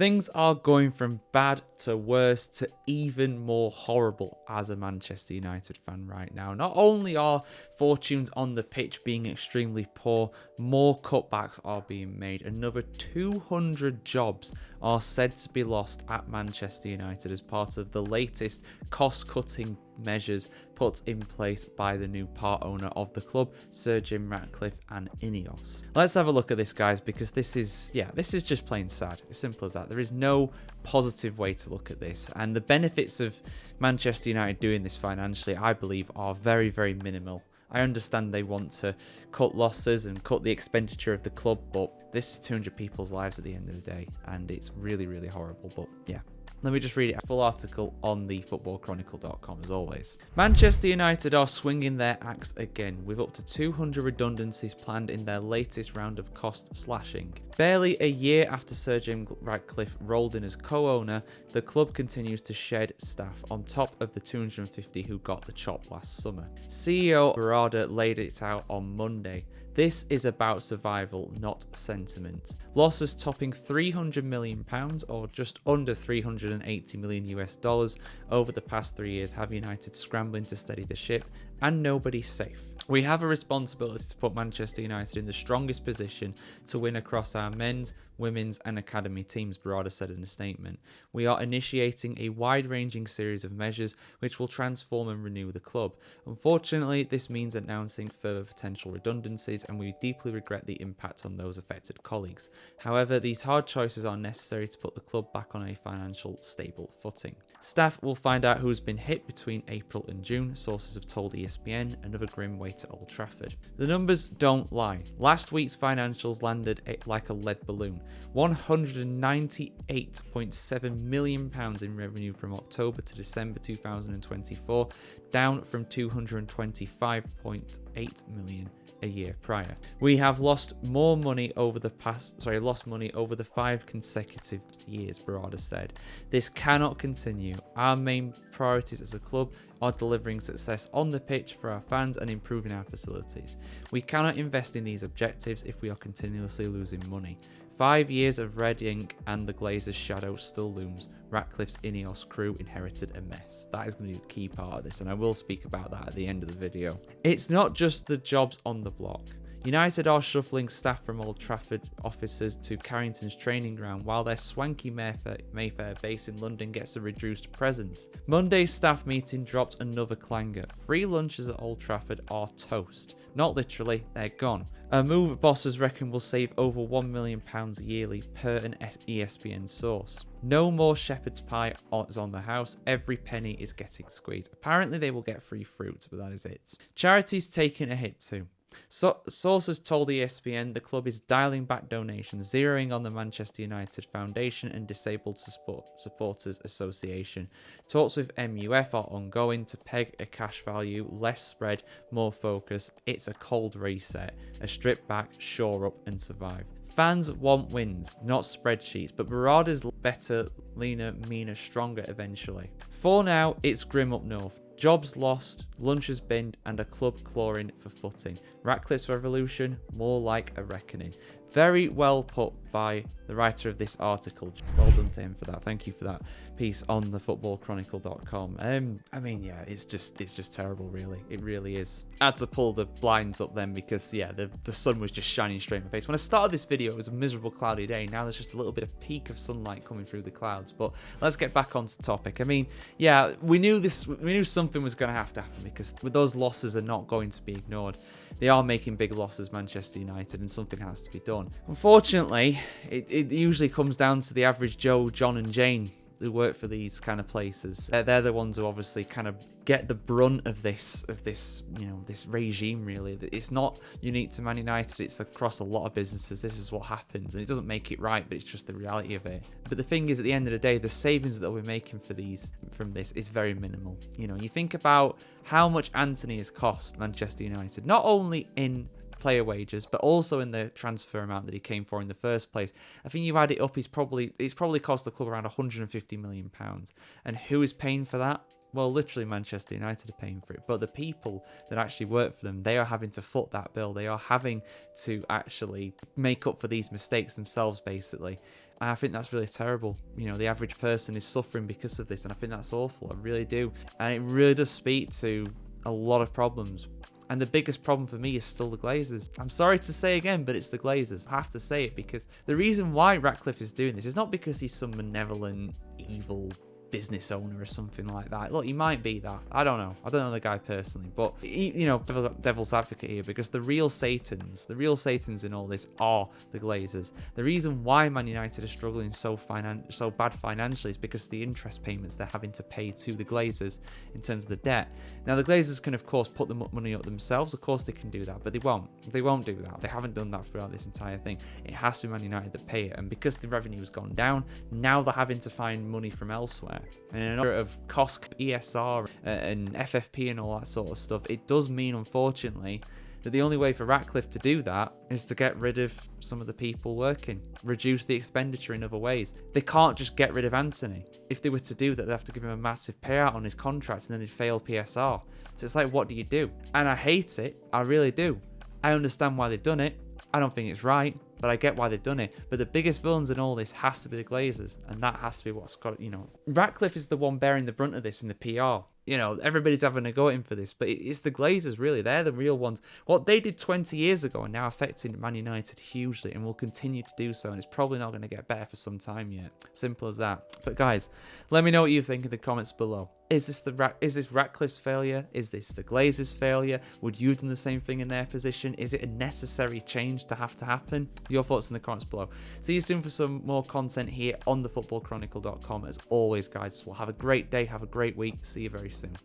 Things are going from bad to worse to even more horrible as a Manchester United fan right now. Not only are fortunes on the pitch being extremely poor, more cutbacks are being made. Another 200 jobs are said to be lost at Manchester United as part of the latest cost-cutting measures put in place by the new part owner of the club, Sir Jim Ratcliffe and Ineos. Let's have a look at this, guys, because this is just plain sad. As simple as that. There is no positive way to look at this, and the benefits of Manchester United doing this financially, I believe, are very, very minimal. I understand they want to cut losses and cut the expenditure of the club, but this is 200 people's lives at the end of the day, and it's really, really horrible. But yeah. Let me just read a full article on the footballchronicle.com as always. Manchester United are swinging their axe again, with up to 200 redundancies planned in their latest round of cost slashing. Barely a year after Sir Jim Ratcliffe rolled in as co-owner, the club continues to shed staff on top of the 250 who got the chop last summer. CEO Barada laid it out on Monday. This is about survival, not sentiment. Losses topping £300 million, or just under $380 million US over the past 3 years have United scrambling to steady the ship, and nobody's safe. We have a responsibility to put Manchester United in the strongest position to win across our men's, women's and academy teams, Barada said in a statement. We are initiating a wide-ranging series of measures which will transform and renew the club. Unfortunately, this means announcing further potential redundancies, and we deeply regret the impact on those affected colleagues. However, these hard choices are necessary to put the club back on a financial stable footing. Staff will find out who's been hit between April and June, sources have told ESPN, another grim way to Old Trafford. The numbers don't lie. Last week's financials landed like a lead balloon. £198.7 million in revenue from October to December 2024, down from £225.8 million a year prior. We have lost money over the 5 consecutive years, Barada said. This cannot continue. Our main priorities as a club are delivering success on the pitch for our fans and improving our facilities. We cannot invest in these objectives if we are continuously losing money. 5 years of red ink and the Glazers' shadow still looms. Ratcliffe's Ineos crew inherited a mess. That is going to be a key part of this, and I will speak about that at the end of the video. It's not just the jobs on the block. United are shuffling staff from Old Trafford offices to Carrington's training ground, while their swanky Mayfair base in London gets a reduced presence. Monday's staff meeting dropped another clanger. Free lunches at Old Trafford are toast. Not literally, they're gone. A move bosses reckon will save over £1 million yearly per an ESPN source. No more shepherd's pie is on the house. Every penny is getting squeezed. Apparently they will get free fruit, but that is it. Charities taking a hit too. Sources told ESPN the club is dialing back donations, zeroing on the Manchester United Foundation and Disabled Supporters Association. Talks with MUF are ongoing to peg a cash value, less spread, more focus. It's a cold reset, a strip back, shore up and survive. Fans want wins, not spreadsheets, but Barada's better, leaner, meaner, stronger eventually. For now, it's grim up north. Jobs lost, lunches binned, and a club clawing for footing. Ratcliffe's revolution, more like a reckoning. Very well put by the writer of this article. Well done to him for that. Thank you for that piece on the footballchronicle.com. I mean, yeah, it's just terrible, really. It really is. I had to pull the blinds up then because, yeah, the sun was just shining straight in my face. When I started this video, it was a miserable, cloudy day. Now there's just a little bit of peak of sunlight coming through the clouds. But let's get back onto topic. I mean, yeah, we knew something was going to happen because those losses are not going to be ignored. They are making big losses, Manchester United, and something has to be done. Unfortunately, it usually comes down to the average Joe, John and Jane who work for these kind of places. They're the ones who obviously kind of get the brunt of this regime, really. It's not unique to Man United, it's across a lot of businesses. This is what happens, and it doesn't make it right, but it's just the reality of it. But the thing is, at the end of the day, the savings that we're making from this is very minimal. You know, you think about how much Anthony has cost Manchester United, not only in player wages, but also in the transfer amount that he came for in the first place. I think you add it up, it's probably cost the club around £150 million. And who is paying for that? Well, literally Manchester United are paying for it, but the people that actually work for them, they are having to foot that bill. They are having to actually make up for these mistakes themselves, basically. And I think that's really terrible. You know, the average person is suffering because of this, and I think that's awful. I really do. And it really does speak to a lot of problems. And the biggest problem for me is still the Glazers. I'm sorry to say again, but it's the Glazers. I have to say it, because the reason why Ratcliffe is doing this is not because he's some benevolent, evil business owner or something like that. Look, he might be that. I don't know. I don't know the guy personally, but you know, devil's advocate here, because the real Satans in all this are the Glazers. The reason why Man United are struggling so bad financially is because of the interest payments they're having to pay to the Glazers in terms of the debt. Now, the Glazers can of course put the money up themselves. Of course they can do that, but they won't. They won't do that. They haven't done that throughout this entire thing. It has to be Man United that pay it, and because the revenue has gone down, now they're having to find money from elsewhere. And in order of cost, ESR and FFP and all that sort of stuff, it does mean, unfortunately, that the only way for Ratcliffe to do that is to get rid of some of the people working, reduce the expenditure in other ways. They can't just get rid of Anthony. If they were to do that, they'd have to give him a massive payout on his contract, and then they'd fail PSR. So it's like, what do you do? And I hate it. I really do. I understand why they've done it. I don't think it's right, but I get why they've done it. But the biggest villains in all this has to be the Glazers, and that has to be what's got, you know. Ratcliffe is the one bearing the brunt of this in the PR. You know, everybody's having a go at him for this, but it's the Glazers, really. They're the real ones. What they did 20 years ago are now affecting Man United hugely, and will continue to do so, and it's probably not going to get better for some time yet. Simple as that. But guys, let me know what you think in the comments below. Is this Ratcliffe's failure? Is this the Glazers' failure? Would you have done the same thing in their position? Is it a necessary change to have to happen? Your thoughts in the comments below. See you soon for some more content here on thefootballchronicle.com. As always, guys, well, have a great day, have a great week. See you very soon.